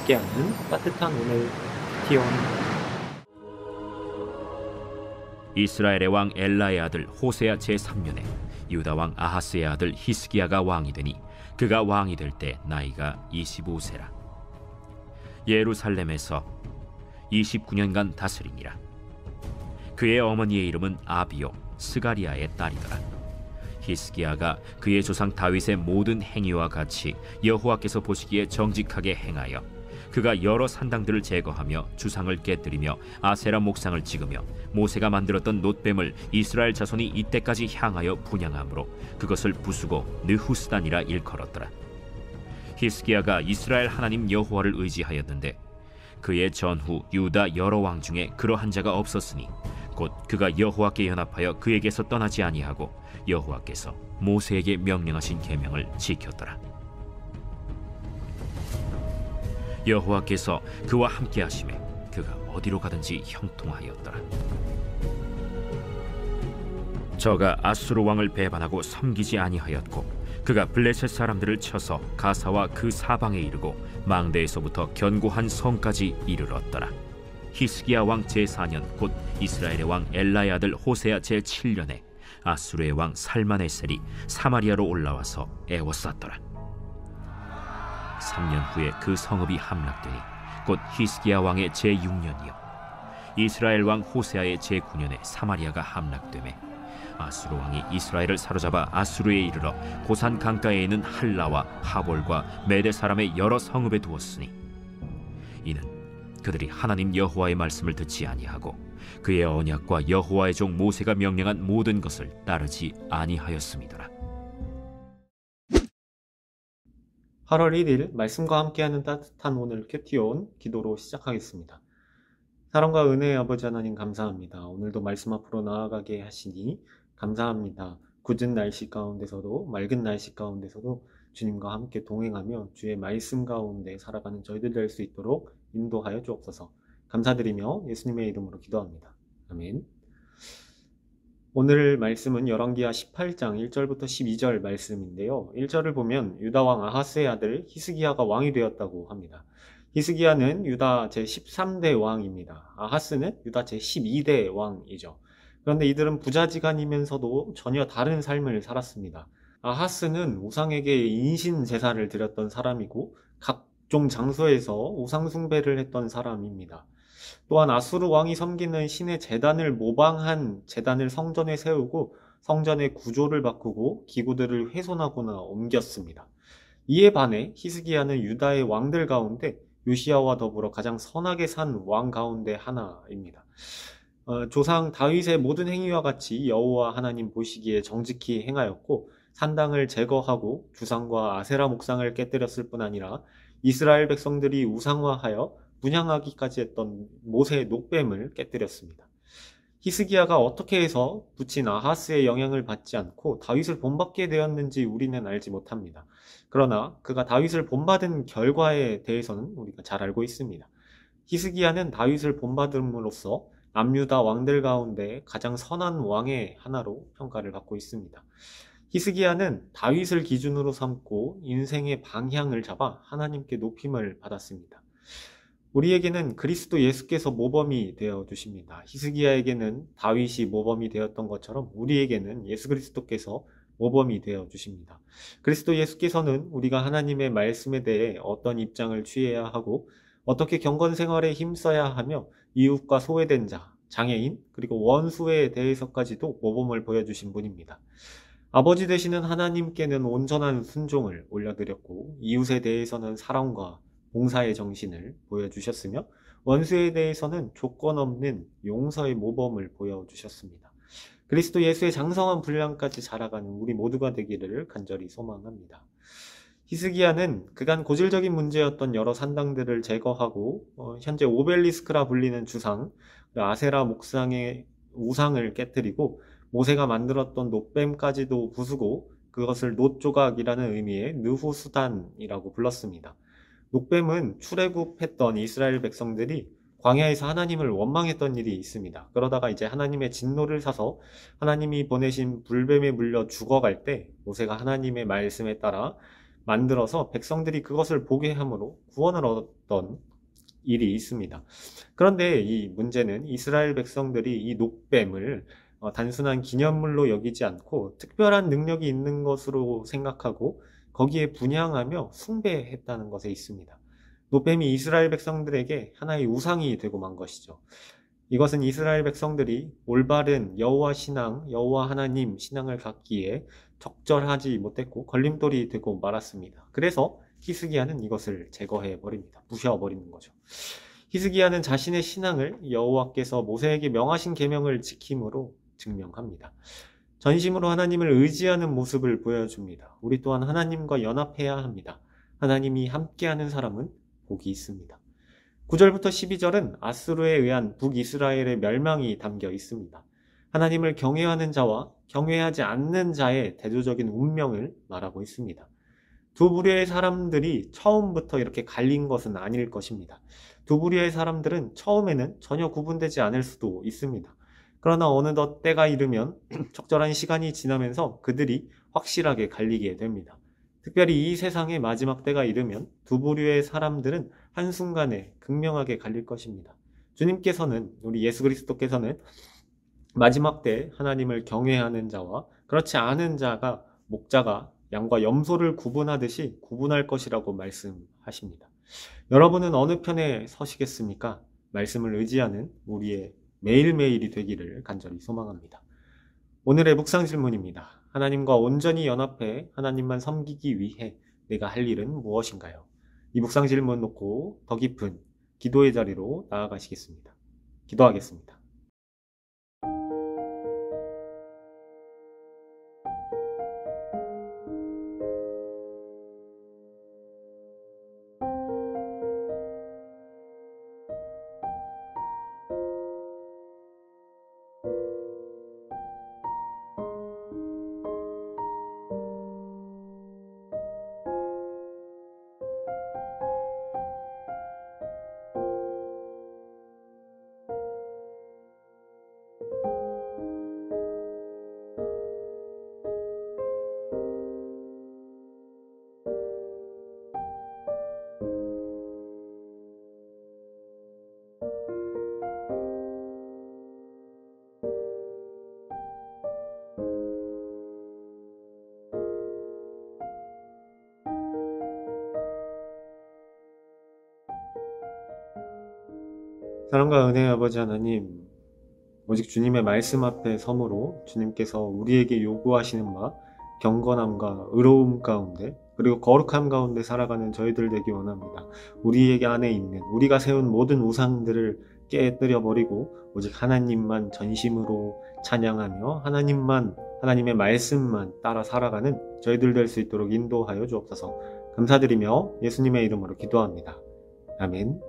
함께하는 따뜻한 오늘 티온. 이스라엘의 왕 엘라의 아들 호세아 제3년에 유다 왕 아하스의 아들 히스기야가 왕이 되니 그가 왕이 될 때 나이가 25세라. 예루살렘에서 29년간 다스리니라. 그의 어머니의 이름은 아비요 스가리아의 딸이더라. 히스기야가 그의 조상 다윗의 모든 행위와 같이 여호와께서 보시기에 정직하게 행하여 그가 여러 산당들을 제거하며 주상을 깨뜨리며 아세라 목상을 찍으며 모세가 만들었던 놋뱀을 이스라엘 자손이 이때까지 향하여 분향함으로 그것을 부수고 느후스단이라 일컬었더라. 히스기야가 이스라엘 하나님 여호와를 의지하였는데 그의 전후 유다 여러 왕 중에 그러한 자가 없었으니 곧 그가 여호와께 연합하여 그에게서 떠나지 아니하고 여호와께서 모세에게 명령하신 계명을 지켰더라. 여호와께서 그와 함께 하심에 그가 어디로 가든지 형통하였더라. 저가 아수르 왕을 배반하고 섬기지 아니하였고 그가 블레셋 사람들을 쳐서 가사와 그 사방에 이르고 망대에서부터 견고한 성까지 이르렀더라. 히스기야 왕 제4년 곧 이스라엘의 왕 엘라의 아들 호세아 제7년에 아수르의 왕 살마네셀이 사마리아로 올라와서 애워쌌더라. 3년 후에 그 성읍이 함락되니 곧 히스기야 왕의 제6년이요 이스라엘 왕 호세아의 제9년에 사마리아가 함락되매 아수르 왕이 이스라엘을 사로잡아 아수르에 이르러 고산 강가에 있는 할라와 하볼과 메대 사람의 여러 성읍에 두었으니 이는 그들이 하나님 여호와의 말씀을 듣지 아니하고 그의 언약과 여호와의 종 모세가 명령한 모든 것을 따르지 아니하였음이더라. 8월 1일 말씀과 함께하는 따뜻한 오늘 큐티온 기도로 시작하겠습니다. 사랑과 은혜의 아버지 하나님 감사합니다. 오늘도 말씀 앞으로 나아가게 하시니 감사합니다. 굳은 날씨 가운데서도 맑은 날씨 가운데서도 주님과 함께 동행하며 주의 말씀 가운데 살아가는 저희들 될 수 있도록 인도하여 주옵소서. 감사드리며 예수님의 이름으로 기도합니다. 아멘. 오늘 말씀은 열왕기하 18장 1절부터 12절 말씀인데요. 1절을 보면 유다 왕 아하스의 아들 히스기야가 왕이 되었다고 합니다. 히스기야는 유다 제13대 왕입니다. 아하스는 유다 제12대 왕이죠. 그런데 이들은 부자지간이면서도 전혀 다른 삶을 살았습니다. 아하스는 우상에게 인신 제사를 드렸던 사람이고 각종 장소에서 우상 숭배를 했던 사람입니다. 또한 아수르 왕이 섬기는 신의 제단을 모방한 제단을 성전에 세우고 성전의 구조를 바꾸고 기구들을 훼손하거나 옮겼습니다. 이에 반해 히스기야는 유다의 왕들 가운데 요시야와 더불어 가장 선하게 산 왕 가운데 하나입니다. 조상 다윗의 모든 행위와 같이 여호와 하나님 보시기에 정직히 행하였고 산당을 제거하고 주상과 아세라 목상을 깨뜨렸을 뿐 아니라 이스라엘 백성들이 우상화하여 분향하기까지 했던 모세의 놋뱀을 깨뜨렸습니다. 히스기야가 어떻게 해서 부친 아하스의 영향을 받지 않고 다윗을 본받게 되었는지 우리는 알지 못합니다. 그러나 그가 다윗을 본받은 결과에 대해서는 우리가 잘 알고 있습니다. 히스기야는 다윗을 본받음으로써 남유다 왕들 가운데 가장 선한 왕의 하나로 평가를 받고 있습니다. 히스기야는 다윗을 기준으로 삼고 인생의 방향을 잡아 하나님께 높임을 받았습니다. 우리에게는 그리스도 예수께서 모범이 되어 주십니다. 히스기야에게는 다윗이 모범이 되었던 것처럼 우리에게는 예수 그리스도께서 모범이 되어 주십니다. 그리스도 예수께서는 우리가 하나님의 말씀에 대해 어떤 입장을 취해야 하고 어떻게 경건 생활에 힘써야 하며 이웃과 소외된 자, 장애인, 그리고 원수에 대해서까지도 모범을 보여주신 분입니다. 아버지 되시는 하나님께는 온전한 순종을 올려드렸고 이웃에 대해서는 사랑과 봉사의 정신을 보여주셨으며 원수에 대해서는 조건 없는 용서의 모범을 보여주셨습니다. 그리스도 예수의 장성한 분량까지 자라가는 우리 모두가 되기를 간절히 소망합니다. 히스기야는 그간 고질적인 문제였던 여러 산당들을 제거하고 현재 오벨리스크라 불리는 주상, 아세라 목상의 우상을 깨뜨리고 모세가 만들었던 놋뱀까지도 부수고 그것을 놋조각이라는 의미의 느후수단이라고 불렀습니다. 놋뱀은 출애굽했던 이스라엘 백성들이 광야에서 하나님을 원망했던 일이 있습니다. 그러다가 이제 하나님의 진노를 사서 하나님이 보내신 불뱀에 물려 죽어갈 때 모세가 하나님의 말씀에 따라 만들어서 백성들이 그것을 보게 함으로 구원을 얻었던 일이 있습니다. 그런데 이 문제는 이스라엘 백성들이 이 녹뱀을 단순한 기념물로 여기지 않고 특별한 능력이 있는 것으로 생각하고 거기에 분향하며 숭배했다는 것에 있습니다. 녹뱀이 이스라엘 백성들에게 하나의 우상이 되고 만 것이죠. 이것은 이스라엘 백성들이 올바른 여호와 신앙, 여호와 하나님 신앙을 갖기에 적절하지 못했고 걸림돌이 되고 말았습니다. 그래서 히스기야는 이것을 제거해 버립니다. 부셔버리는 거죠. 히스기야는 자신의 신앙을 여호와께서 모세에게 명하신 계명을 지킴으로 증명합니다. 전심으로 하나님을 의지하는 모습을 보여줍니다. 우리 또한 하나님과 연합해야 합니다. 하나님이 함께하는 사람은 복이 있습니다. 9절부터 12절은 아수르에 의한 북이스라엘의 멸망이 담겨 있습니다. 하나님을 경외하는 자와 경외하지 않는 자의 대조적인 운명을 말하고 있습니다. 두 부류의 사람들이 처음부터 이렇게 갈린 것은 아닐 것입니다. 두 부류의 사람들은 처음에는 전혀 구분되지 않을 수도 있습니다. 그러나 어느덧 때가 이르면 적절한 시간이 지나면서 그들이 확실하게 갈리게 됩니다. 특별히 이 세상의 마지막 때가 이르면 두 부류의 사람들은 한순간에 극명하게 갈릴 것입니다. 주님께서는, 우리 예수 그리스도께서는 마지막 때 하나님을 경외하는 자와 그렇지 않은 자가, 목자가 양과 염소를 구분하듯이 구분할 것이라고 말씀하십니다. 여러분은 어느 편에 서시겠습니까? 말씀을 의지하는 우리의 매일매일이 되기를 간절히 소망합니다. 오늘의 묵상 질문입니다. 하나님과 온전히 연합해 하나님만 섬기기 위해 내가 할 일은 무엇인가요? 이 묵상 질문 놓고 더 깊은 기도의 자리로 나아가시겠습니다. 기도하겠습니다. 사랑과 은혜의 아버지 하나님, 오직 주님의 말씀 앞에 섬으로 주님께서 우리에게 요구하시는 바 경건함과 의로움 가운데 그리고 거룩함 가운데 살아가는 저희들 되기 원합니다. 우리에게 안에 있는 우리가 세운 모든 우상들을 깨뜨려 버리고 오직 하나님만 전심으로 찬양하며 하나님만, 하나님의 말씀만 따라 살아가는 저희들 될 수 있도록 인도하여 주옵소서. 감사드리며 예수님의 이름으로 기도합니다. 아멘.